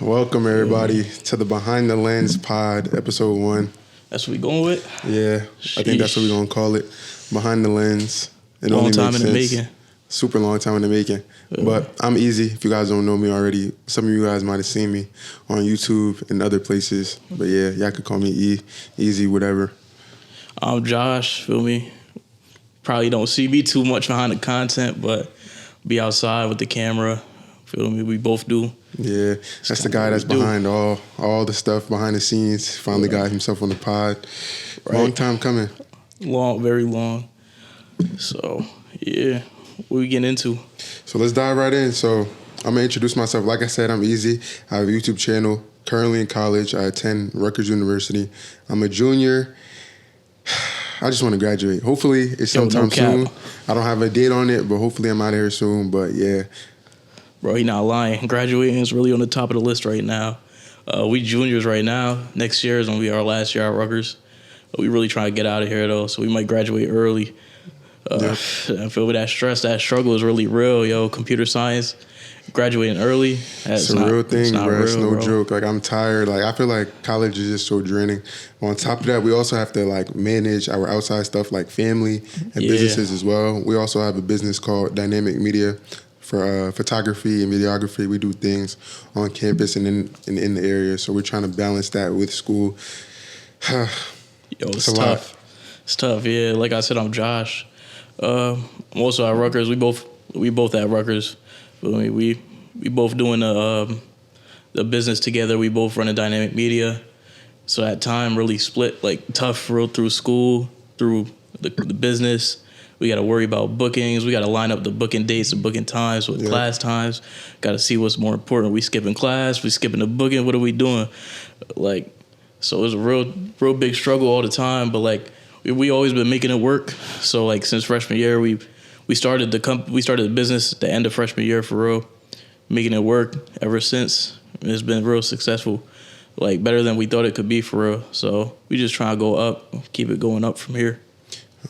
Welcome everybody to the Behind the Lens Pod, episode 1. That's what we going with? Yeah, I think that's what we're gonna call it. Behind the Lens. It Long only time makes in the sense. making. Super long time in the making. But I'm Eazy. If you guys don't know me already, some of you guys might have seen me on YouTube and other places. But yeah, y'all could call me Eazy, whatever. I'm Josh, feel me? Probably don't see me too much behind the content, but be outside with the camera. Feel me? We both do. Yeah, that's the guy that's behind all the stuff behind the scenes. Finally got himself on the pod. Right. Long time coming. Long, very long. So, yeah. What we getting into? So let's dive right in. So I'm going to introduce myself. Like I said, I'm Eazy. I have a YouTube channel. Currently in college. I attend Rutgers University. I'm a junior. I just want to graduate. Hopefully it's sometime soon. I don't have a date on it, but hopefully I'm out of here soon. But yeah. Bro, he not lying. Graduating is really on the top of the list right now. We juniors right now. Next year is going to be our last year at Rutgers. We really trying to get out of here, though, so we might graduate early. I feel that stress, that struggle is really real, yo. Computer science, graduating early. It's a real thing, bro. It's no joke. Like, I'm tired. Like, I feel like college is just so draining. On top of that, we also have to, like, manage our outside stuff like family and businesses as well. We also have a business called Dynamic Media for photography and videography. We do things on campus and in the area. So we're trying to balance that with school. Yo, it's tough. It's tough, yeah. Like I said, I'm Josh. I'm also at Rutgers. We both at Rutgers. We both doing the business together. We both run a Dynamic Media. So at time really split, like tough road through school, through the business. We got to worry about bookings. We got to line up the booking dates and booking times with class times. Got to see what's more important. We skipping class. We skipping the booking. What are we doing? Like, so it's a real big struggle all the time. But like, we always been making it work. So like since freshman year, we started the business at the end of freshman year for real, making it work ever since. It's been real successful, like better than we thought it could be for real. So we just trying to go up, keep it going up from here.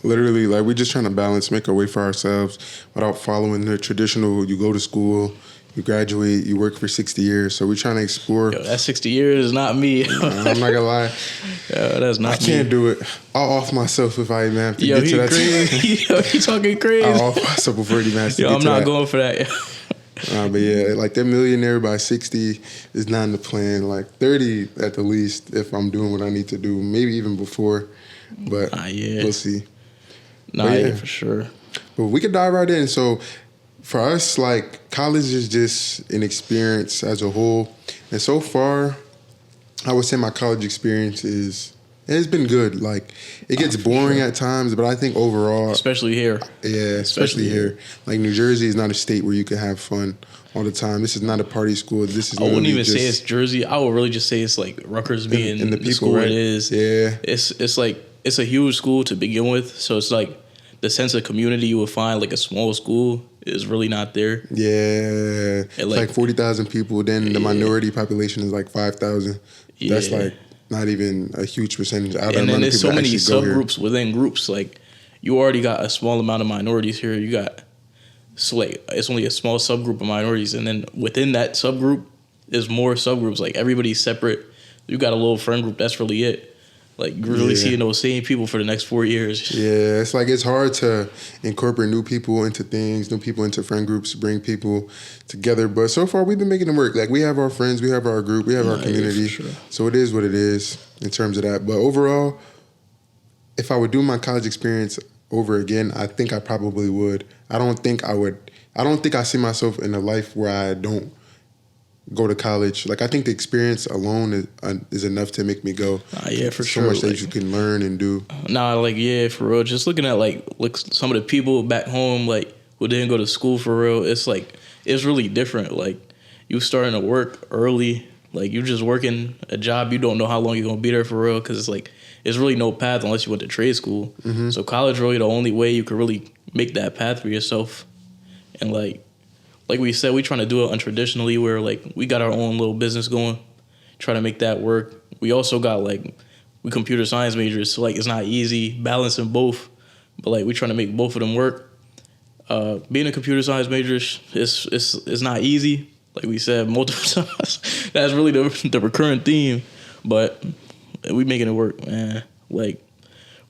Literally, like, we're just trying to balance, make a way for ourselves without following the traditional, you go to school, you graduate, you work for 60 years. So we're trying to explore. Yo, that 60 years is not me. I'm not going to lie. Yo, that's not me. I can't do it. I'll off myself if I even have to get to that. Crazy. Yo, he talking crazy. I'll off myself before he even has to Yo, get I'm to not that. going for that. But yeah, like, that millionaire by 60 is not in the plan. Like 30 at the least if I'm doing what I need to do. Maybe even before. But we'll see. Yeah, for sure. But we could dive right in. So for us, like, college is just an experience as a whole. And so far, I would say my college experience it's been good. Like, it gets boring at times, but I think overall... Especially here. Yeah, especially here. Like, New Jersey is not a state where you can have fun all the time. This is not a party school. This is I wouldn't even say it's Jersey. I would really just say it's like Rutgers being and the people, school right? it is. Yeah. It's like, it's a huge school to begin with. So it's like the sense of community you would find like a small school is really not there. Yeah. It's like 40,000 people. Then the minority population is like 5,000. Yeah. That's like not even a huge percentage. And then there's so many subgroups within groups. Like, you already got a small amount of minorities here. You got, so like, it's only a small subgroup of minorities. And then within that subgroup, there's more subgroups. Like, everybody's separate. You got a little friend group. That's really it. Like, you're really seeing those same people for the next 4 years. Yeah, it's like, it's hard to incorporate new people into things, new people into friend groups, bring people together. But so far, we've been making it work. Like, we have our friends, we have our group, we have our community. Yeah, for sure. So it is what it is in terms of that. But overall, if I would do my college experience over again, I think I probably would. I don't think I see myself in a life where I don't go to college. Like, I think the experience alone is enough to make me go. Yeah, for sure. So much that you can learn and do. Like, yeah, for real. Just looking at like some of the people back home, like, who didn't go to school for real, it's like, it's really different. Like, you starting to work early. Like, you're just working a job. You don't know how long you're gonna be there for real, because it's like, it's really no path unless you went to trade school. Mm-hmm. So college really the only way you could really make that path for yourself. And like we said, we trying to do it untraditionally, where like we got our own little business going, trying to make that work. We also got we computer science majors, so like it's not easy balancing both, but like we trying to make both of them work. Being a computer science major is not easy. Like we said multiple times, that's really the recurrent theme. But we making it work, man. Like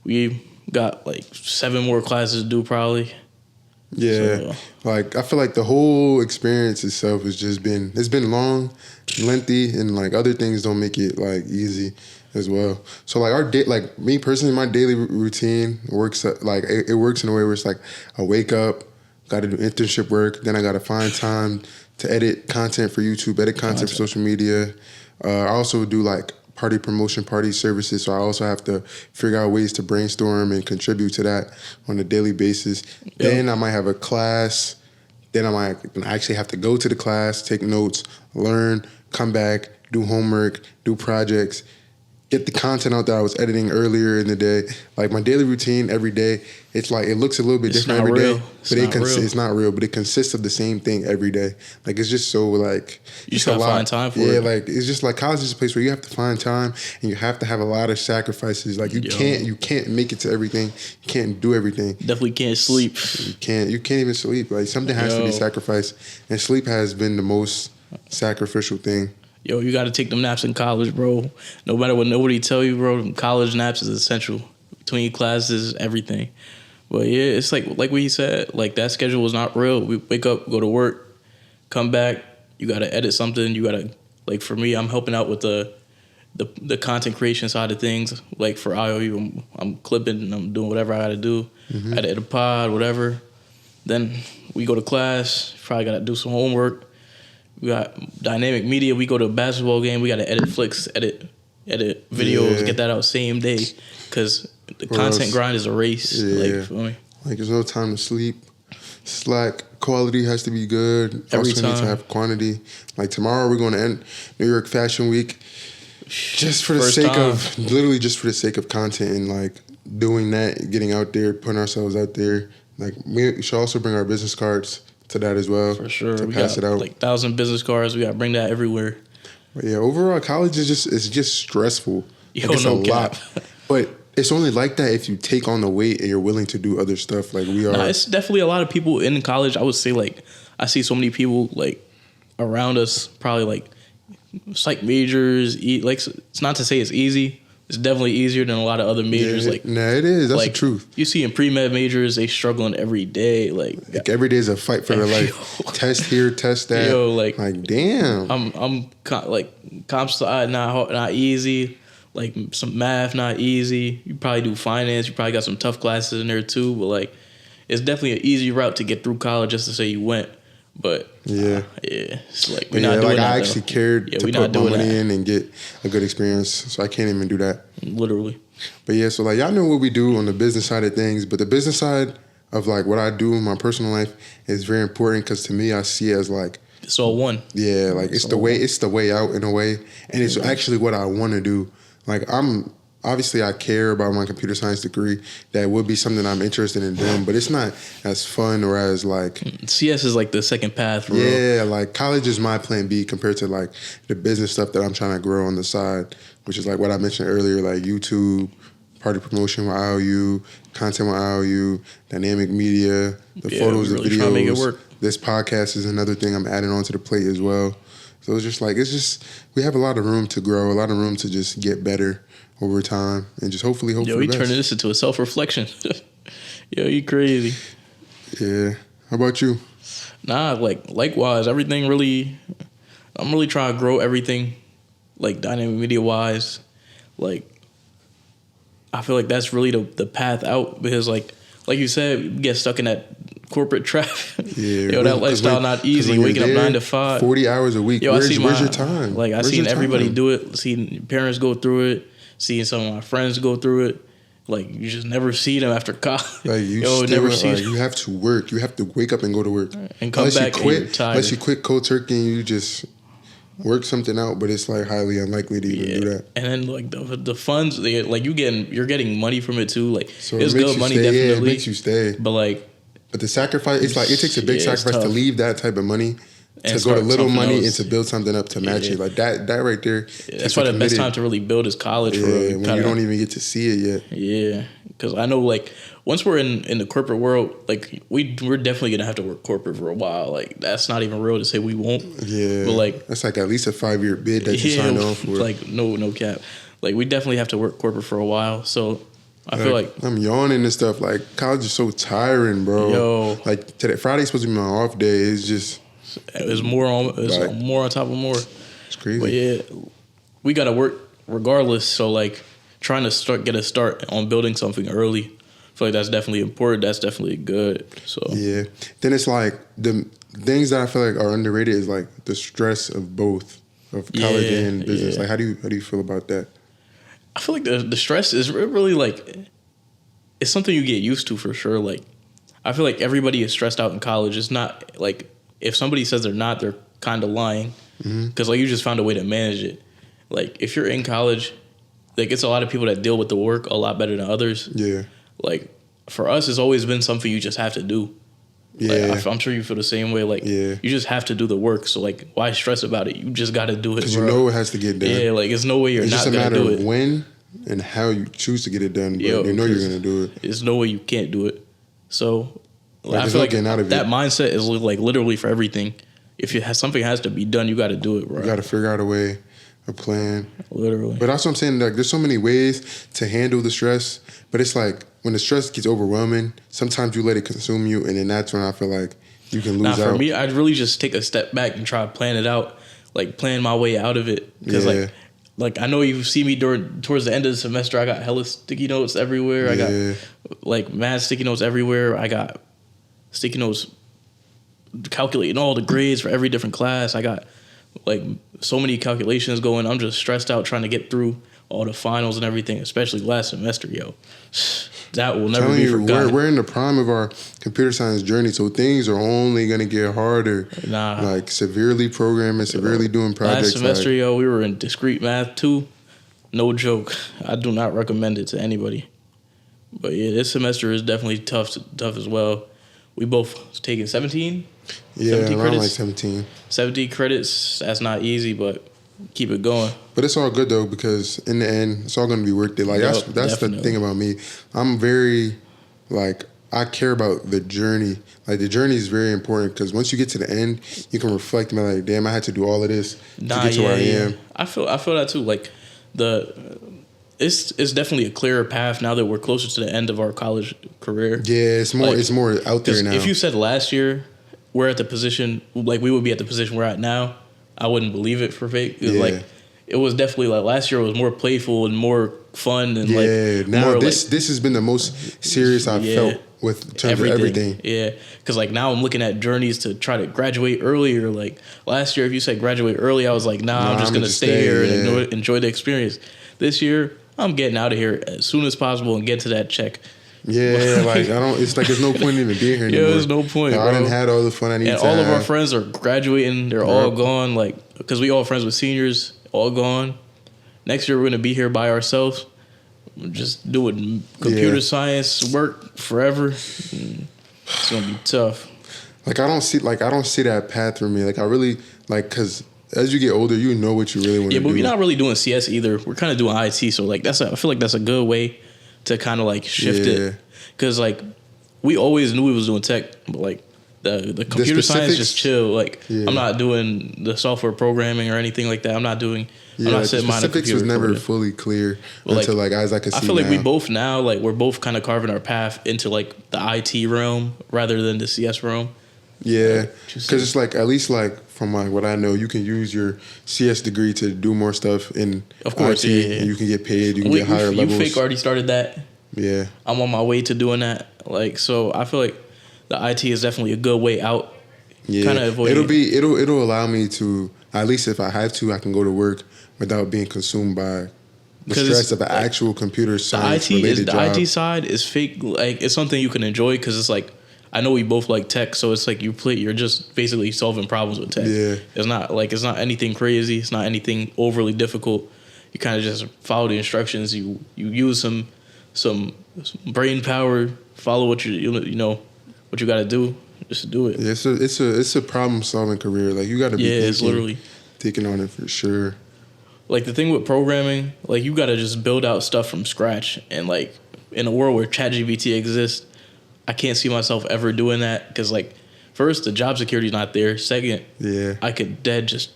we got like 7 more classes to do probably. Yeah, like I feel like the whole experience itself has just it's been long, lengthy, and like other things don't make it like easy as well. So like our day, like me personally, my daily routine works like it works in a way where it's like I wake up, got to do internship work, then I got to find time to edit content for YouTube, edit content for social media. I also do like party promotion, party services. So I also have to figure out ways to brainstorm and contribute to that on a daily basis. Yep. Then I might have a class. Then I might actually have to go to the class, take notes, learn, come back, do homework, do projects, get the content out that I was editing earlier in the day. Like my daily routine every day, it's like it looks a little bit different every day, but it's not real. But it consists of the same thing every day. Like it's just so like you just gotta find time for it. Yeah, like it's just like college is a place where you have to find time and you have to have a lot of sacrifices. Like you can't make it to everything. You can't do everything. Definitely can't sleep. You can't even sleep. Like something has to be sacrificed, and sleep has been the most sacrificial thing. Yo, you got to take them naps in college, bro. No matter what nobody tell you, bro, college naps is essential. Between classes, everything. But yeah, it's like what he said, like that schedule was not real. We wake up, go to work, come back, you got to edit something. You got to, like for me, I'm helping out with the content creation side of things. Like for IOU, I'm clipping and I'm doing whatever I got to do. I got to edit a pod, whatever. Then we go to class, probably got to do some homework. We got dynamic media. We go to a basketball game. We got to edit flicks, edit videos, get that out same day. Because the content grind is a race. Yeah. Like, for me. Like there's no time to sleep. Slack quality has to be good. Every also time. needs to have quantity. Like tomorrow we're going to end New York Fashion Week. Just for the just for the sake of content and like doing that, getting out there, putting ourselves out there. Like we should also bring our business cards to that as well. For sure. To we pass got it out. like 1,000 business cards. We got to bring that everywhere. But yeah, overall, college is just stressful. Yo, it's no a cap. lot. But it's only like that if you take on the weight and you're willing to do other stuff like we are. Nah, it's definitely a lot of people in college. I would say like I see so many people like around us probably like psych majors. Like it's not to say it's easy. It's definitely easier than a lot of other majors. Yeah, it is. That's like, the truth. You see in pre-med majors, they struggling every day. Like every day is a fight for their life. Test here, test that. Yo, like damn. I'm like comp sci not easy. Like some math not easy. You probably do finance. You probably got some tough classes in there too. But like, it's definitely an easy route to get through college just to say you went. But it's like we're not doing that. I actually cared to put my money in and get a good experience, so I can't even do that. Literally. But yeah, so like y'all know what we do on the business side of things, but the business side of like what I do in my personal life is very important because to me I see it as like it's all one. Yeah, like it's the way out in a way, and it's actually what I want to do. Like I care about my computer science degree. That would be something I'm interested in doing, but it's not as fun or as like CS is like the second path. For real. Like college is my plan B compared to like the business stuff that I'm trying to grow on the side, which is like what I mentioned earlier, like YouTube, party promotion with IOU, content with IOU, dynamic media, the photos, really the videos. Trying to make it work. This podcast is another thing I'm adding onto the plate as well. So it's just we have a lot of room to grow, a lot of room to just get better over time, and just hopefully hope for the best. Yo, we turning this into a self-reflection. Yo, you crazy. Yeah. How about you? Nah, like likewise, everything really. I'm really trying to grow everything, like dynamic media wise. Like, I feel like that's really the path out because like you said, you get stuck in that corporate trap. Yeah, yo, that lifestyle not easy. Waking up 9 to 5, 40 hours a week. Yo, where's your time? Like I seen everybody do it. Seen parents go through it. Seeing some of my friends go through it. Like you just never see them after college. Like never see. You have to work. You have to wake up and go to work and come back and you're tired. Unless you quit cold turkey and you just work something out, but it's like highly unlikely to even do that. And then like the funds, like you're getting money from it too. Like so it's good money, definitely. Yeah, it makes you stay. But the sacrifice, it's like it takes a big sacrifice to leave that type of money to go to little money and to build something up to match it. Like that right there. That's why the best time to really build is college. Yeah, when you don't even get to see it yet. Yeah, because I know like once we're in the corporate world, like we're definitely gonna have to work corporate for a while. Like that's not even real to say we won't. Yeah, but like that's like at least a 5-year bid that you signed on for. Like no cap. Like we definitely have to work corporate for a while. So I feel like I'm yawning and stuff. Like college is so tiring, bro. Yo, like today, Friday's supposed to be my off day. It's just more on top of more. It's crazy. But yeah, we gotta work regardless. So like trying to get a start on building something early, I feel like that's definitely important. That's definitely good. So yeah. Then it's like the things that I feel like are underrated is like the stress of both of college and business. Like how do you feel about that? I feel like the stress is really like it's something you get used to for sure. Like I feel like everybody is stressed out in college. It's not like if somebody says they're not, they're kind of lying because like you just found a way to manage it. Like if you're in college, like it's a lot of people that deal with the work a lot better than others. Yeah. Like for us, it's always been something you just have to do. Yeah. Like, I'm sure you feel the same way. Like you just have to do the work. So like why stress about it? You just got to do it. Because you know it has to get done. Yeah. Like it's no way you're not going to do it. It's just a matter of when and how you choose to get it done. But you know you're going to do it. There's no way you can't do it. So like, I feel like out of that mindset is like literally for everything. If something has to be done, you got to do it, bro. You got to figure out a way, a plan. Literally. But that's what I'm saying. Like, there's so many ways to handle the stress. But it's like when the stress gets overwhelming, sometimes you let it consume you, and then that's when I feel like you can lose out. For me, I'd really just take a step back and try to plan it out, like plan my way out of it. Because like I know you see me towards the end of the semester, I got hella sticky notes everywhere. I got like mad sticky notes everywhere. I got sticky notes calculating all the grades for every different class. I got like so many calculations going. I'm just stressed out trying to get through all the finals and everything, especially last semester, yo. That will never be forgotten. We're in the prime of our computer science journey, so things are only going to get harder. Like severely programming, severely doing projects. Last semester, we were in discrete math too. No joke. I do not recommend it to anybody. But yeah, this semester is definitely tough as well. We both taken 17? Yeah, 17 around credits. Like 17. 17 credits, that's not easy, but keep it going. But it's all good though, because in the end, it's all going to be worth it. Like that's definitely the thing about me. I'm very like I care about the journey. Like the journey is very important because once you get to the end, you can reflect and be like, damn, I had to do all of this to get to where I am. I feel that too. Like it's definitely a clearer path now that we're closer to the end of our college career. Yeah, it's more out there now. If you said last year we're at the position, like we would be at the position we're at now, I wouldn't believe it for fake. Like it was definitely like last year was more playful and more fun and now this has been the most serious I've felt with terms of everything. Yeah, because like now I'm looking at journeys to try to graduate earlier. Like last year, if you said graduate early, I was like, I'm just gonna stay here and enjoy the experience. This year, I'm getting out of here as soon as possible and get to that check. Yeah, like it's like there's no point in even being here anymore. Yeah, there's no point. I done had all the fun I need to have. And all of our friends are graduating. They're all gone. Like because we all friends with seniors, all gone. Next year we're gonna be here by ourselves, just doing computer science work forever. It's gonna be tough. Like I don't see that path for me. Like I really because as you get older, you know what you really want to do. Yeah, but we're not really doing CS either. We're kind of doing IT. So like I feel like that's a good way to kind of like shift it, because like we always knew we was doing tech, but like the computer science just chill. Like I'm not doing the software programming or anything like that. I'm not doing. I'm not setting mine. The specifics was never fully clear until as I could see. I feel like we both now we're both kind of carving our path into like the IT realm rather than the CS realm. Yeah, because it's like at least like from what I know, you can use your CS degree to do more stuff in IT, and you can get paid. You can get higher levels. You fake already started that. Yeah, I'm on my way to doing that. Like so, I feel like the IT is definitely a good way out. Yeah, kind of it'll allow me to at least if I have to, I can go to work without being consumed by the stress of an actual computer science related job. The IT side is fake. Like it's something you can enjoy because it's like. I know we both like tech, so it's like you're just basically solving problems with tech. Yeah. It's not anything crazy. It's not anything overly difficult. You kind of just follow the instructions. You use some brain power. Follow what you know what you got to do. Just do it. Yeah, it's a problem solving career. Like you got to be it's literally thinking on it for sure. Like the thing with programming, like you got to just build out stuff from scratch. And like in a world where ChatGPT exists, I can't see myself ever doing that because like first the job security is not there. Second, I could just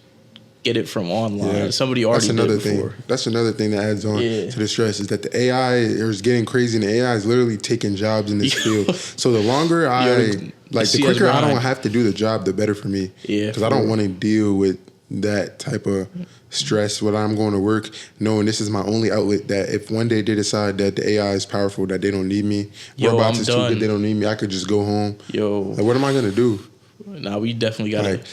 get it from online. Yeah. Somebody already did it before. That's another thing that adds on to the stress is that the AI is getting crazy and the AI is literally taking jobs in this field. So the longer the quicker I don't have to do the job, the better for me. Yeah, because I don't want to deal with that type of stress when I'm going to work, knowing this is my only outlet. That if one day they decide that the AI is powerful, that they don't need me, robots is too good, they don't need me, I could just go home. Like, what am I gonna do? Nah, we definitely gotta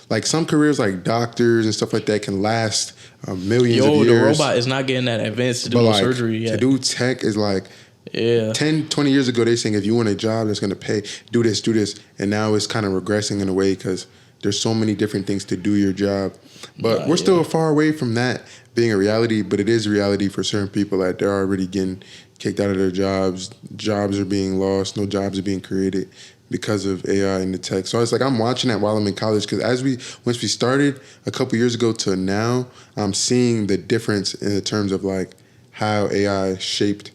like some careers like doctors and stuff like that can last millions of years. The robot is not getting that advanced to do surgery yet. To do tech is like 10, 20 years ago, they're saying if you want a job that's going to pay, do this. And now it's kind of regressing in a way because there's so many different things to do your job. But we're still far away from that being a reality, but it is a reality for certain people that they're already getting kicked out of their jobs. Jobs are being lost. No jobs are being created because of AI and the tech. So it's like I'm watching that while I'm in college because once we started a couple years ago to now, I'm seeing the difference in the terms of like how AI shaped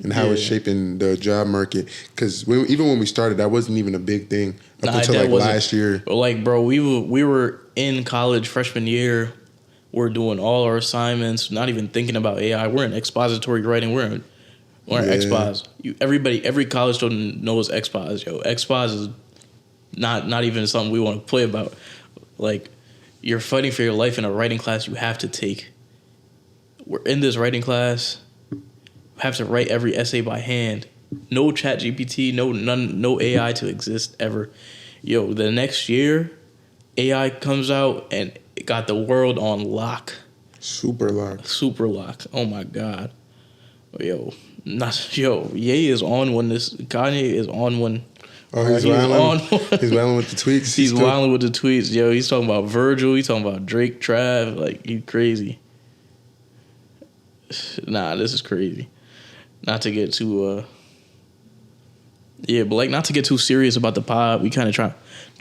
and how it's shaping the job market. Because even when we started, that wasn't even a big thing up until like last year. Like, bro, we were in college freshman year. We're doing all our assignments, not even thinking about AI. We're in expository writing. We're in XPOS. Every college student knows XPOS. XPOS is not even something we want to play about. Like, you're fighting for your life in a writing class you have to take. We're in this writing class. We have to write every essay by hand. No ChatGPT, no AI to exist ever. The next year, AI comes out and it got the world on lock. Super lock. Oh my God. Ye is on when Kanye is on when. Oh, he's wilding. He's wilding with the tweets. He's wilding with the tweets. He's talking about Virgil. He's talking about Drake, Trav. Like, he crazy. Nah, this is crazy. Not to get too not to get too serious about the pod. We kind of try to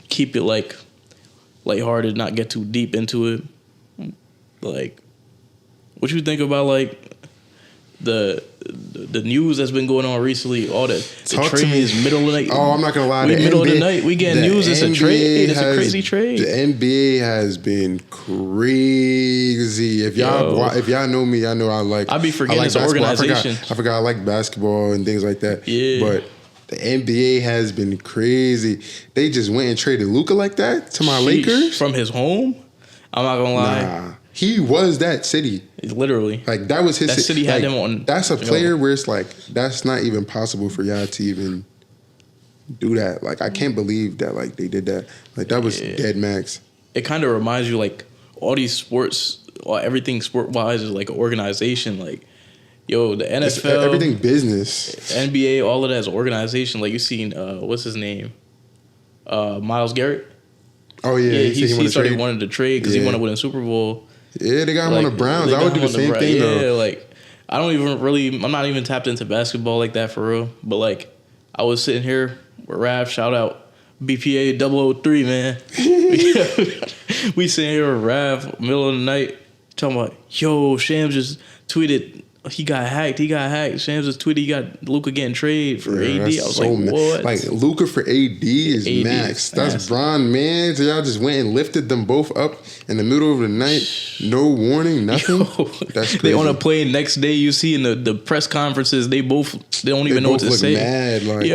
keep it like lighthearted, not get too deep into it. Like, what you think about like the news that's been going on recently? All the trades, middle of the night. Oh, I'm not gonna lie. Middle of the night, we getting news. It's a trade. It's a crazy trade. The NBA has been crazy. If y'all know me, y'all know I be forgetting it's an organization. I forgot I like basketball and things like that. Yeah. But the NBA has been crazy. They just went and traded Luka like that to my Lakers from his home. I'm not gonna lie. Nah. He was that city. Literally. Like, that was his city. That city had him on. That's a player where it's like, that's not even possible for y'all to even do that. Like, I can't believe that, like, they did that. Like, that was dead max. It kind of reminds you, like, all these sports, everything sport-wise is like an organization. Like, the NFL. Everything business. NBA, all of that is organization. Like, you seen, what's his name? Myles Garrett. Oh, yeah. He started wanting to trade because he wanted to win a Super Bowl. Yeah, they got him on the Browns. I would do the same thing, though. Yeah, like, I'm not even tapped into basketball like that for real. But, like, I was sitting here with Rav, shout out, BPA 003, man. We sitting here with Rav, middle of the night, talking about, Shams just tweeted, he got hacked. Shams just tweeted he got Luka getting traded for AD. I was like, what? Like, Luka for AD is max. That's Bron, man. So y'all just went and lifted them both up in the middle of the night. No warning, nothing. That's crazy. They on a plane next day. You see in the press conferences, they don't even know what to say. Mad, like,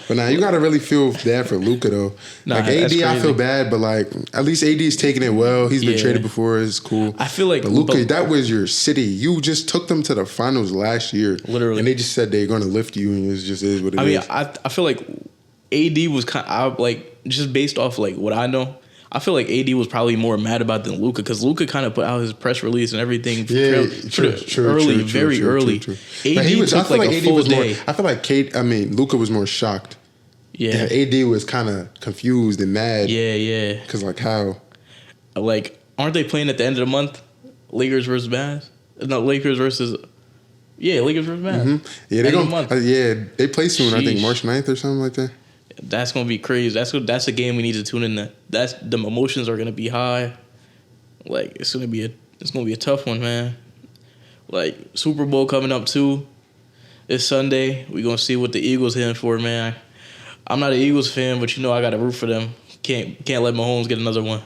But now you gotta really feel bad for Luka though. Like, AD, I feel bad, but like, at least AD is taking it well. He's been traded before. It's cool. I feel like, but Luka, that was your city. You just took them to the finals last year, literally, and they just said they're gonna lift you, and it just is what it is. I feel like AD was kind of like, just based off like what I know. I feel like AD was probably more mad about than Luka because Luka kind of put out his press release and everything very early. AD took like a full day. I feel like Luka was more shocked. Yeah. AD was kind of confused and mad. Yeah. Because, like, how? Like, aren't they playing at the end of the month? Lakers versus Mavs? No, Lakers versus Mavs. Mm-hmm. Yeah, they play soon. Sheesh. I think March 9th or something like that. That's gonna be crazy. That's a game we need to tune in. The emotions are gonna be high. Like it's gonna be a tough one, man. Like Super Bowl coming up too. It's Sunday. We gonna see what the Eagles hitting for, man. I'm not an Eagles fan, but I gotta root for them. Can't let Mahomes get another one.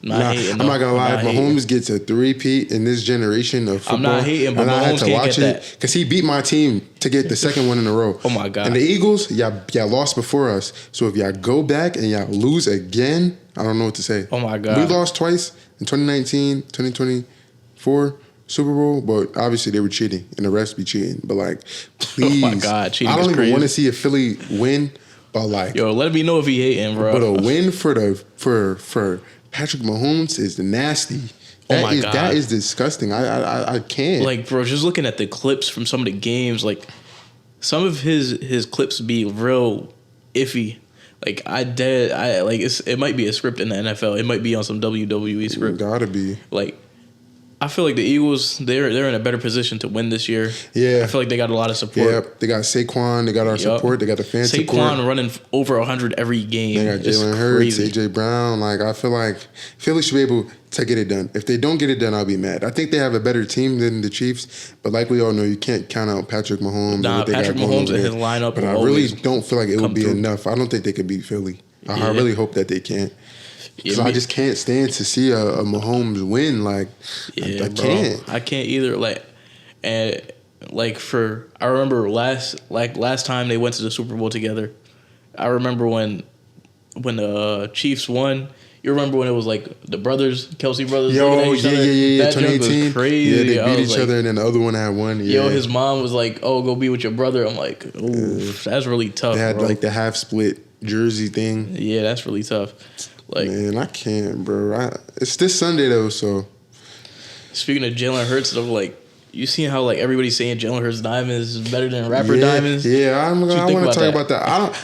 I'm not gonna lie. If Mahomes gets a three-peat in this generation of football, I'm not hating, but Mahomes can't get that because he beat my team to get the second one in a row. Oh my God! And the Eagles, y'all lost before us. So if y'all go back and y'all lose again, I don't know what to say. Oh my God! We lost twice in 2019, 2024 Super Bowl, but obviously they were cheating, and the refs be cheating. But like, please, oh my God, cheating I don't is even crazy. Want to see a Philly win, but like, let me know if he hating, bro. But a win for Patrick Mahomes is nasty. God. That is disgusting. I can't. Like, bro, just looking at the clips from some of the games, like some of his clips be real iffy. Like it might be a script in the NFL. It might be on some WWE script. Gotta be. Like, I feel like the Eagles, they're in a better position to win this year. Yeah. I feel like they got a lot of support. Yeah, they got Saquon, they got our support, they got the fan support. Saquon running over 100 every game. They got Jalen Hurts, AJ Brown. Like, I feel like Philly should be able to get it done. If they don't get it done, I'll be mad. I think they have a better team than the Chiefs, but like we all know, you can't count out Patrick Mahomes. Nah, Patrick Mahomes and his lineup. But I really don't feel like it would be enough. I don't think they could beat Philly. I really hope that they can't. Because I just can't stand to see a Mahomes win. Like, I can't. I can't either. Like, and like I remember last time they went to the Super Bowl together. I remember when the Chiefs won. You remember when it was like the Kelsey brothers? Yeah. That 2018. was crazy. Yeah, they beat each other, and then the other one had one. Yeah. His mom was like, "Oh, go be with your brother." I'm like, "Ooh, that's really tough." They had bro. like the half split jersey thing. Yeah, that's really tough. Like, man, I can't, bro. It's this Sunday though, so. Speaking of Jalen Hurts, I'm like, you seen how like everybody's saying Jalen Hurts Diamonds is better than rapper Diamonds? Yeah, I want to talk about that.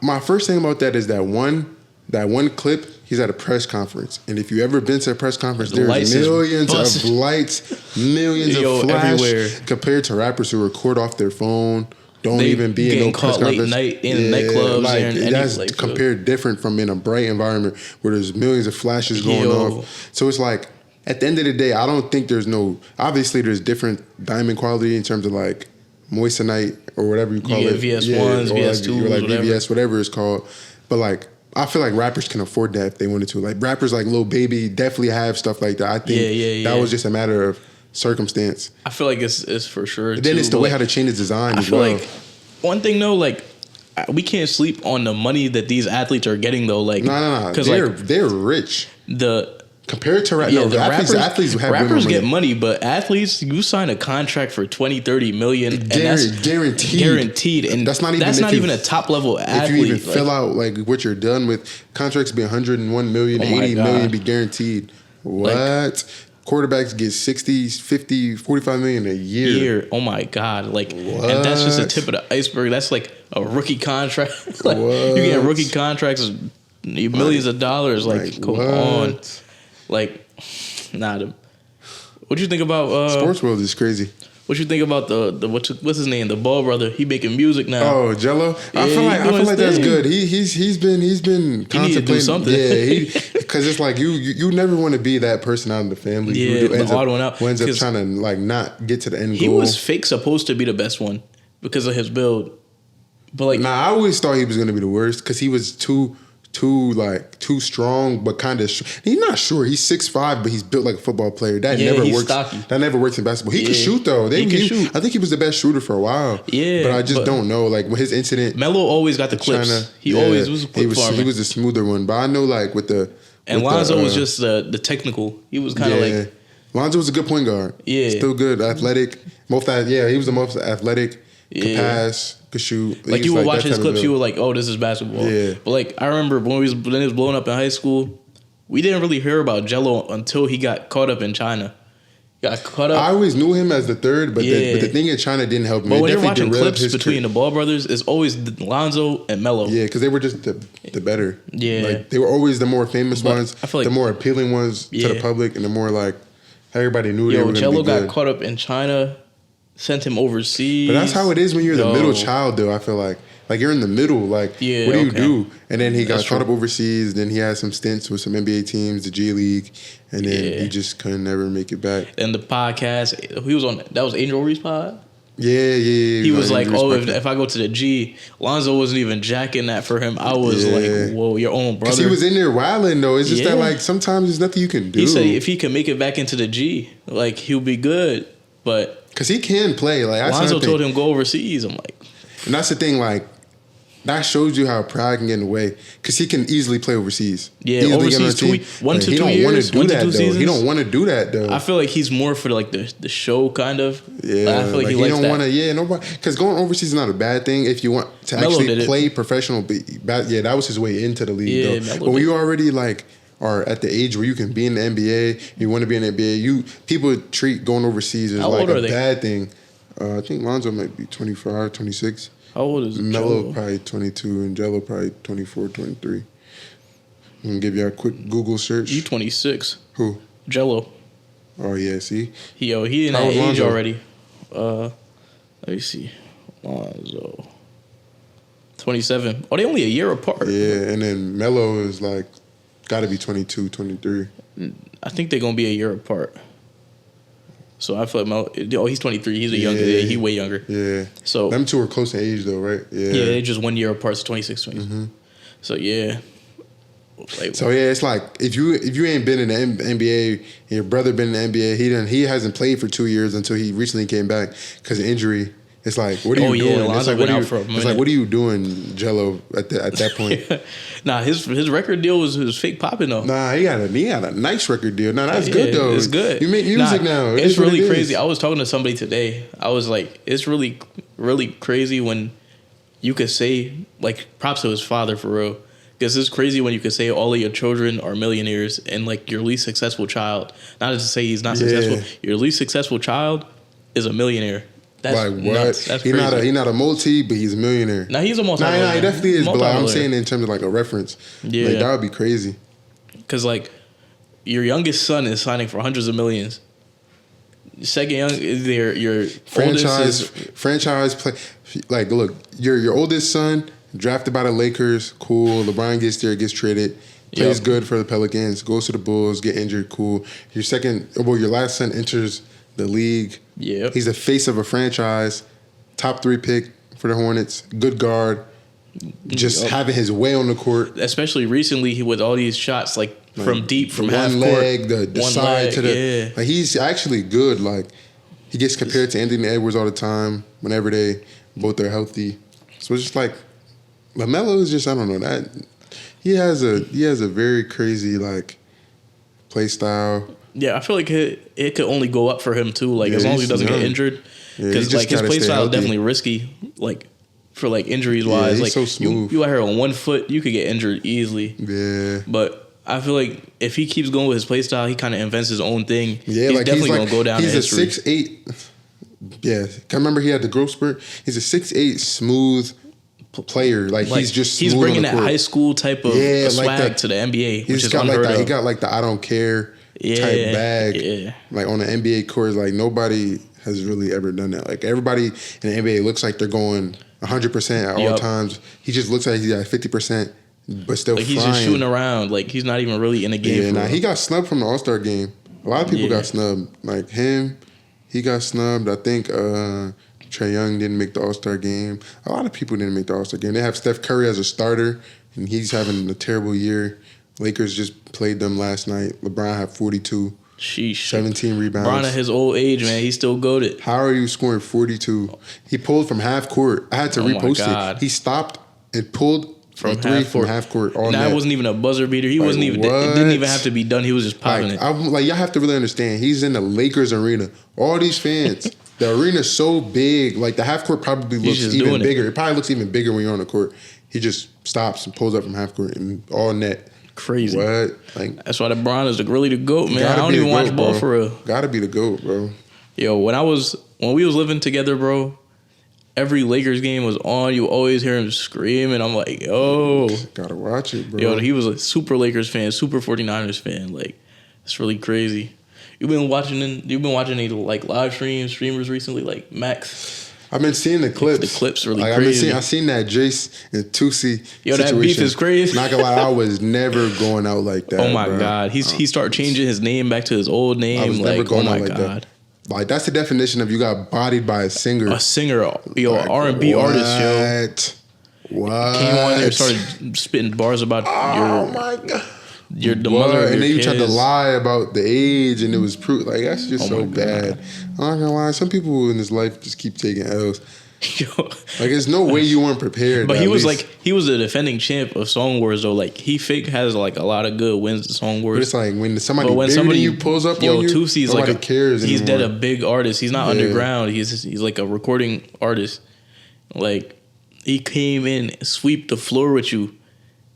My first thing about that is that one clip. He's at a press conference, and if you ever been to a press conference, there's millions of lights, millions of flash everywhere. Compared to rappers who record off their phone. Don't even be in no press conference. Late night in nightclubs. Like, that's compared different from in a bright environment where there's millions of flashes going off. So it's like, at the end of the day, I don't think obviously there's different diamond quality in terms of like moissanite or whatever you call it. VS1s, VS2s, or like whatever. VVS, whatever it's called. But like, I feel like rappers can afford that if they wanted to. Like rappers like Lil Baby definitely have stuff like that. I think that was just a matter of circumstance. I feel like it's for sure. And then it's the way how the chain is designed as well. I feel like one thing though, like we can't sleep on the money that these athletes are getting though. Like no, because they're rich. Compared to athletes have rappers get money, but athletes, you sign a contract for 20-30 million, and that's guaranteed, and that's not even a top level athlete. If you even fill out like what you're done with, contracts be 101 million, 80 million be guaranteed. What? Quarterbacks get 60, 50, 45 million a year. Oh my God. Like, what? And that's just the tip of the iceberg. That's like a rookie contract. Like, you get rookie contracts, millions of dollars. Like come on. Like, what you think about sports world is crazy. What you think about the what's his name? The Ball brother. He making music now. Oh, Jello. Yeah, I feel like that's good. He's been contemplating do something. Yeah, because it's like you never want to be that person out in the family. Yeah, who ends up trying to like not get to the end goal. He was fake supposed to be the best one because of his build, but like I always thought he was going to be the worst because he was too strong, but kind of. He's not sure. He's 6'5", but he's built like a football player. That never works. Stocky. That never works in basketball. He can shoot though. He can shoot. I think he was the best shooter for a while. Yeah, but I just don't know. Like with his incident, Melo always got the clips. He always was a clip farmer. He was the smoother one, but I know like with the. And Lonzo was just the technical. He was kind of like. Lonzo was a good point guard. Yeah, still good, athletic. He was the most athletic. Could pass, could shoot. Like you would watch his clips, you were like, "Oh, this is basketball." Yeah. But like I remember when he was blowing up in high school, we didn't really hear about Jello until he got caught up in China. Got caught up. I always knew him as the third, but the thing in China didn't help me. But when you're watching clips between the Ball brothers, it's always Lonzo and Melo. Yeah, because they were just the better. Yeah, like they were always the more famous ones. I feel like the more appealing ones to the public, and the more like everybody knew they were going to be good. Jello got caught up in China. Sent him overseas. But that's how it is when you're the middle child, though. I feel like Like you're in the middle. Like what do you do? And then he got That's caught up true. overseas. Then he had some stints with some NBA teams, the G League, and then he just couldn't never make it back. And the podcast, he was on. That was Angel Reese pod. Yeah. He was like, "Oh, if I go to the G, Lonzo wasn't even jacking that for him." I was like, "Whoa, your own brother." Because he was in there wilding though. It's just that like sometimes there's nothing you can do. He said if he can make it back into the G, like he'll be good. But because he can play. Like Lonzo told him go overseas. I'm like, and that's the thing. Like that shows you how pride can get in the way because he can easily play overseas. Yeah, easily overseas 1 to 2 years. He don't want to do 1 to that 2 though. seasons. He don't want to do that though. I feel like he's more for like the show kind of. Yeah, like, I feel like he don't likes want to. Yeah, nobody. Because going overseas is not a bad thing if you want to actually play professional. Yeah, that was his way into the league though. But when you already like are at the age where you can be in the NBA, you want to be in the NBA. People treat going overseas as like a bad thing. I think Lonzo might be 25, 26. How old is Melo? Probably 22, and Jello probably 24, 23. I'm gonna give you a quick Google search. You 26. Who? Jello. Oh yeah, see. He in that age already. Let me see. Lonzo. 27. Oh, they only a year apart. Yeah, and then Melo is like got to be 22, 23. I think they're gonna be a year apart. So I feel like Melo. Oh, he's 23. He's a younger. Yeah, he's way younger. Yeah. So them two are close in age though, right? Yeah. Yeah, they're just 1 year apart. So 26, 27. Mm-hmm. So yeah. Like, so yeah, it's like if you ain't been in the NBA, and your brother been in the NBA, he hasn't played for 2 years until he recently came back because of injury. It's like, what are you doing? It's like, what are you doing, Jello? At that point, nah, his record deal was fake popping though. Nah, he got a nice record deal. Nah, that's good though. It's good. You make music now. It's really crazy. I was talking to somebody today. I was like, it's really, really crazy when you could say like props to his father for real. Because it's crazy when you could say all of your children are millionaires and like your least successful child. Not to say he's not successful. Your least successful child is a millionaire. That's like what? Nuts. That's crazy. He's not a multi, but he's a millionaire. Nah, he's a multi-millionaire. Nah, he definitely is. But like, I'm saying in terms of like a reference. Yeah, like, that would be crazy. Because like your youngest son is signing for hundreds of millions. Second young is your franchise play. Like, look, your oldest son drafted by the Lakers. Cool. LeBron gets there, gets traded. Plays good for the Pelicans. Goes to the Bulls. Get injured. Cool. Your last son enters the league. Yeah, he's the face of a franchise, top 3 pick for the Hornets, good guard, just having his way on the court. Especially recently, with all these shots like from deep, from half one leg, court, the side to the. Like he's actually good. Like he gets compared to Anthony Edwards all the time. Whenever they both are healthy, so it's just like LaMelo is just, I don't know, that he has a very crazy like play style. Yeah, I feel like it could only go up for him too. Like as long as he doesn't get injured, because like his play style is definitely risky. Like for like injuries wise, like so smooth. You out here on 1 foot, you could get injured easily. Yeah, but I feel like if he keeps going with his play style, he kind of invents his own thing. Yeah, he's definitely gonna go down. He's in history. a 6'8". Yeah, I remember he had the growth spurt. He's a 6'8" smooth player. Like he's bringing that high school type of swag to the NBA, which is unheard of. He got like the I don't care type bag, like on the NBA court. Like nobody has really ever done that. Like everybody in the NBA looks like they're going 100% at all times. He just looks like he's at 50%, but still like he's just shooting around. Like he's not even really in a game. Yeah, he got snubbed from the All-Star game. A lot of people got snubbed. Like him, he got snubbed. I think Trae Young didn't make the All-Star game. A lot of people didn't make the All-Star game. They have Steph Curry as a starter, and he's having a terrible year. Lakers just played them last night. LeBron had 42. Sheesh. 17 rebounds. LeBron at his old age, man, he's still goated. How are you scoring 42? He pulled from half court. I had to repost it. He stopped and pulled from half court. All that wasn't even a buzzer beater. He wasn't even. It didn't even have to be done. He was just popping it. Y'all have to really understand. He's in the Lakers arena. All these fans. The arena's so big. Like the half court probably looks even bigger. It probably looks even bigger when you're on the court. He just stops and pulls up from half court and all net. Crazy. What? Like that's why LeBron is really the GOAT, man. I don't even watch ball for real. Gotta be the GOAT, bro. Yo, when we was living together, bro, every Lakers game was on. You always hear him screaming. I'm like, yo. Gotta watch it, bro. Yo, he was a super Lakers fan, super 49ers fan. Like, it's really crazy. You've been watching any like live streamers recently, like Max? I've been seeing the clips. The clips really crazy. I seen that Jace and Tusi situation. That beef is crazy. Not gonna lie, I was never going out like that. Oh my God, he started changing his name back to his old name. I was never going out like God. That. Like that's the definition of you got bodied by a singer. A singer, R&B artist, yo. What? Came on there and started spitting bars about my God. The mother of and then you kids. tried to lie about the age, and it was proof. Like that's just so bad. I'm not gonna lie. Some people in this life just keep taking L's. Yo. Like there's no way you weren't prepared. But he was the defending champ of Song Wars though. Like he has like a lot of good wins in Song Wars. But it's like when somebody bigger than you pulls up on you, Tusi's nobody like cares he's anymore. dead a big artist. He's not underground. He's like a recording artist. Like he came in, sweep the floor with you,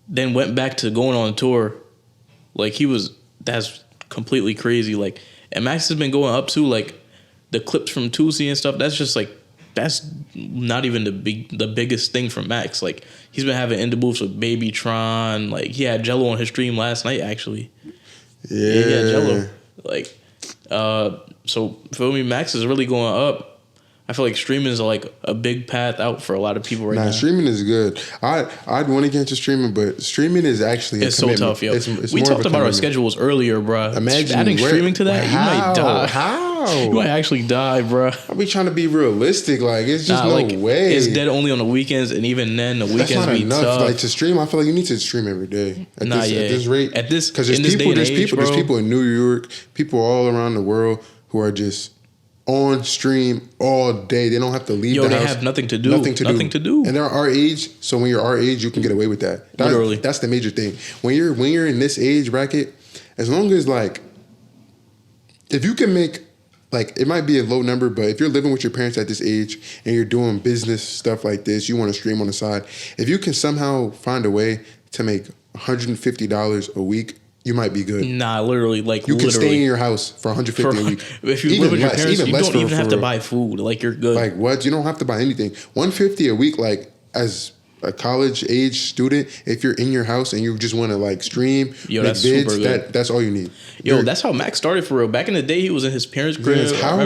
then went back to going on tour. Like that's completely crazy. Like, and Max has been going up too. Like the clips from Tusi and stuff. That's just like that's not even the biggest thing from Max. Like he's been having in the booths with Baby Tron. Like he had Jello on his stream last night actually. Yeah, he had Jello. Like, so feel me, Max is really going up. I feel like streaming is like a big path out for a lot of people right now. Streaming is good. I'd want to get into streaming, but streaming is actually it's so tough, yo. We talked about our schedules earlier, bro. Imagine adding streaming to that, you might die. How? You might actually die, bro. I be trying to be realistic. Like it's just no way. It's dead only on the weekends, and even then, the weekends That's not be enough. tough. Like to stream, I feel like you need to stream every day. At this rate, because there's people in New York, people all around the world who are just on stream all day. They don't have to leave the house. They have nothing to do. Nothing to do. And they're our age, so when you're our age, you can get away with that. Literally. That's the major thing. When you're in this age bracket, as long as like, if you can make, like, it might be a low number, but if you're living with your parents at this age and you're doing business stuff like this, you want to stream on the side, if you can somehow find a way to make $150 a week, you might be good. Nah, literally, like you can stay in your house for $150 a week. If you live with your parents, you don't even have to buy food. Like you're good. Like what? You don't have to buy anything. $150 a week, like as a college age student, if you're in your house and you just want to like stream, make that's vids, super good. That's all you need. That's how Max started for real. Back in the day, he was in his parents' crib. In his house.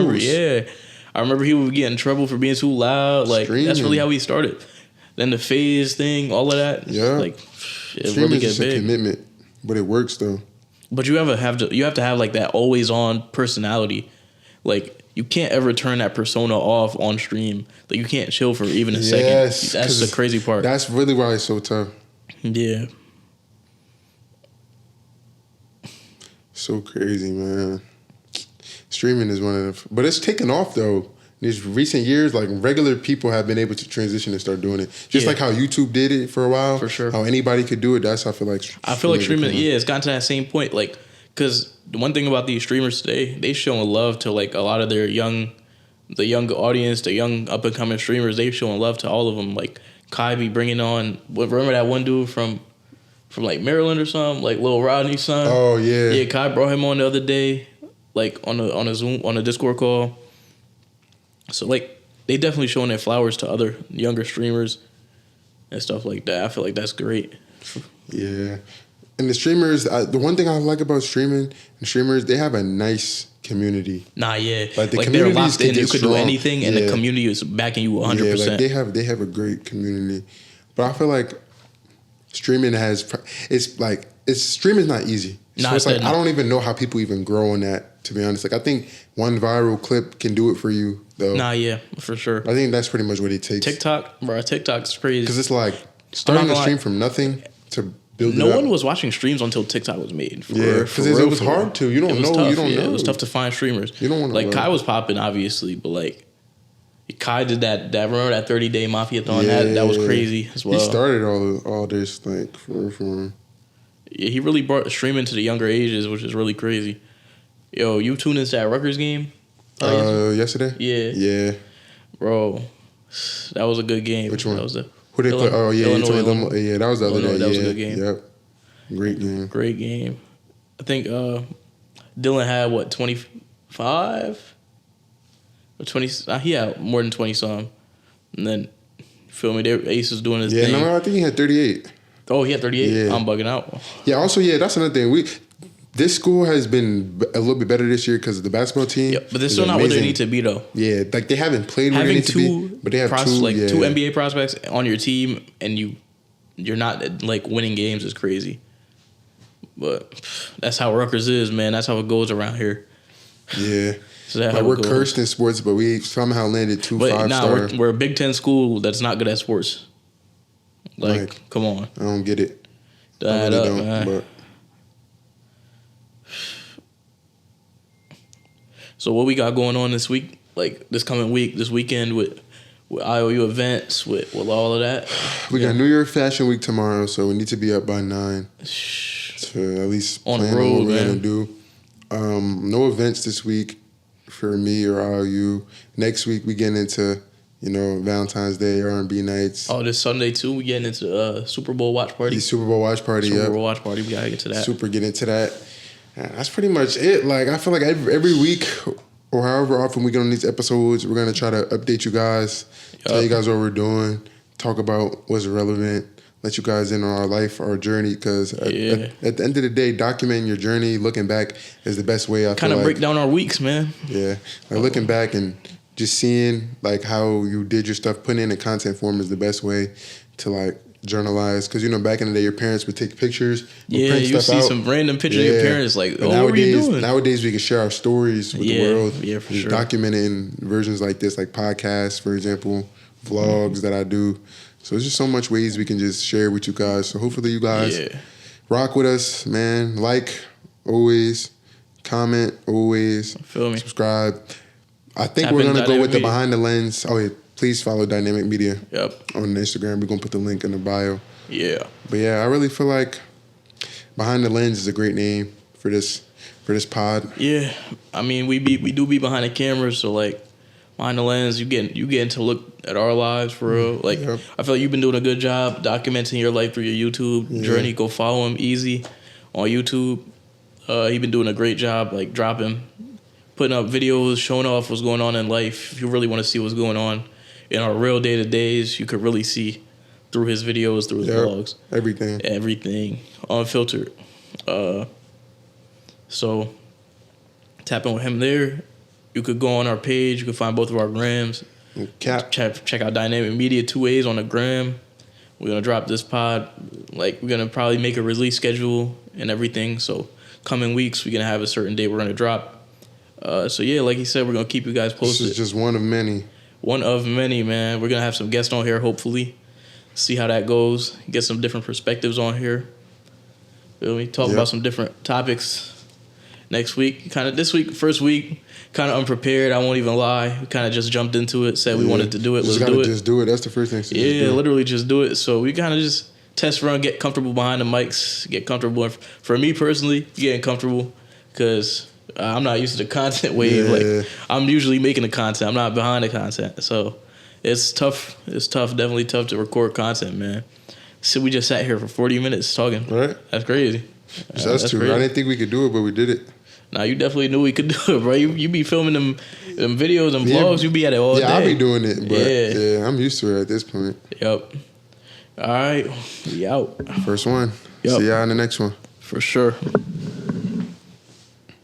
I remember he would get in trouble for being too loud. Like that's really how he started. Then the phase thing, all of that. Yeah, like it streaming really is just a commitment, but it works though. But you have to have like that always on personality. Like you can't ever turn that persona off on stream. Like you can't chill for even a second. That's the crazy part. That's really why it's so tough. Yeah. So crazy, man. Streaming is one of the, but it's taken off though. These recent years, like regular people have been able to transition and start doing it. Just like how YouTube did it for a while. For sure. How anybody could do it. That's how I feel like streaming, it's gotten to that same point. Like, because the one thing about these streamers today, they showing love to like a lot of their young audience, the young up and coming streamers. They showing love to all of them. Like Kai be bringing on, remember that one dude from like Maryland or something, like Lil Rodney's son. Oh yeah. Yeah, Kai brought him on the other day, like on a Zoom, on a Discord call. So like they definitely showing their flowers to other younger streamers and stuff like that. I feel like that's great. Yeah, and the streamers, the one thing I like about streamers, they have a nice community. Like they're locked in. You could strong. Do anything, and the community is backing you 100%. Yeah, like they have a great community, but I feel like streaming streaming is not easy. So it's like I don't even know how people even grow on that. To be honest, like I think one viral clip can do it for you, though. For sure. I think that's pretty much what it takes. TikTok's crazy. Because it's like starting a stream from nothing to build it up. No one was watching streams until TikTok was made. Because it was hard to. You don't know. Tough, you don't know. It was tough to find streamers. You don't want to like Kai was popping, obviously, but like Kai did that. Remember that 30-day Mafia-thon? That was crazy as well. He started all this like for Yeah, he really brought streaming to the younger ages, which is really crazy. Yo, you tuned into that Rutgers game? Yesterday? Yeah. Bro, that was a good game. Which one? That was the Who they play? Oh, yeah. Illinois. Yeah, that was the other day. That was a good game. Yep. Great game. I think Dylan had, 25? Or 20? He had more than 20-some. And then, feel me, Ace was doing his thing. Yeah, no, I think he had 38. Oh, he had 38? Yeah. I'm bugging out. Yeah, also, that's another thing. This school has been a little bit better this year because of the basketball team. Yeah, but they're still not where they need to be, though. Yeah, like they haven't played where they need to be, but they have two NBA prospects on your team, and you're not like winning games is crazy. But that's how Rutgers is, man. That's how it goes around here. Yeah. So that's like we're cursed in sports, but we somehow landed 2 5-star. We're a Big Ten school that's not good at sports. Like, come on. I don't get it. I really don't. Man. But. So what we got going on this week? Like this coming week, this weekend with IOU events, with all of that? We got New York Fashion Week tomorrow, so we need to be up by 9 to at least on plan the road, what we're man. gonna do. No events this week for me or IOU. Next week we getting into Valentine's Day, R&B nights. Oh, this Sunday too. We getting into Super Bowl watch party. The Super Bowl watch party. Super Bowl watch party. We gotta get to that. Get into that. That's pretty much it. Like I feel like every week or however often we get on these episodes, we're gonna try to update you guys, tell you guys what we're doing, talk about what's relevant, let you guys in on our life, our journey. Because at the end of the day, documenting your journey, looking back, is the best way. I kind of break down our weeks, man. Yeah, like looking back and just seeing like how you did your stuff, putting it in a content form is the best way to like journalize. Because back in the day, your parents would take pictures. Yeah, you see some random pictures of your parents. Like, what are you doing? Nowadays, we can share our stories with the world. Yeah, for just sure. Documenting versions like this, like podcasts, for example, vlogs that I do. So there's just so much ways we can just share with you guys. So hopefully you guys rock with us, man. Like always, comment always, Feel me. Subscribe. I think we're gonna go with the Behind the Lens. Oh yeah. Please follow Dynamic Media. Yep. On Instagram. We're going to put the link in the bio. Yeah. But yeah, I really feel like Behind the Lens is a great name for this pod. Yeah. I mean, we do be behind the cameras, so like Behind the Lens, you get to look at our lives for real. Like I feel like you've been doing a good job documenting your life through your YouTube journey. Go follow him, Eazy, on YouTube. He's been doing a great job, like putting up videos, showing off what's going on in life. If you really want to see what's going on in our real day-to-days, you could really see through his videos, through his vlogs. Everything. Unfiltered. So, tap in with him there. You could go on our page. You could find both of our grams. Check out Dynamic Media 2 ways on the gram. We're going to drop this pod. Like, we're going to probably make a release schedule and everything. So, coming weeks, we're going to have a certain date we're going to drop. So, yeah, like he said, we're going to keep you guys posted. This is just one of many. One of many, man. We're going to have some guests on here, hopefully. See how that goes. Get some different perspectives on here. Feel me? Talk about some different topics next week. Kind of this week, first week, kind of unprepared. I won't even lie. We kind of just jumped into it, said we wanted to do it. Let's do it. Just do it. That's the first thing. Literally just do it. So we kind of just test run, get comfortable behind the mics, get comfortable. For me personally, getting comfortable because I'm not used to the content wave. Like I'm usually making the content. I'm not behind the content. So it's tough. It's tough. Definitely tough to record content, man. So we just sat here for 40 minutes talking. Right. That's crazy. That's true. Crazy. I didn't think we could do it, but we did it. Nah, you definitely knew we could do it, bro. You be filming them videos and vlogs. You be at it all day. Yeah, I'll be doing it, but I'm used to it at this point. Yep. All right. We out. First one. Yep. See y'all in the next one. For sure.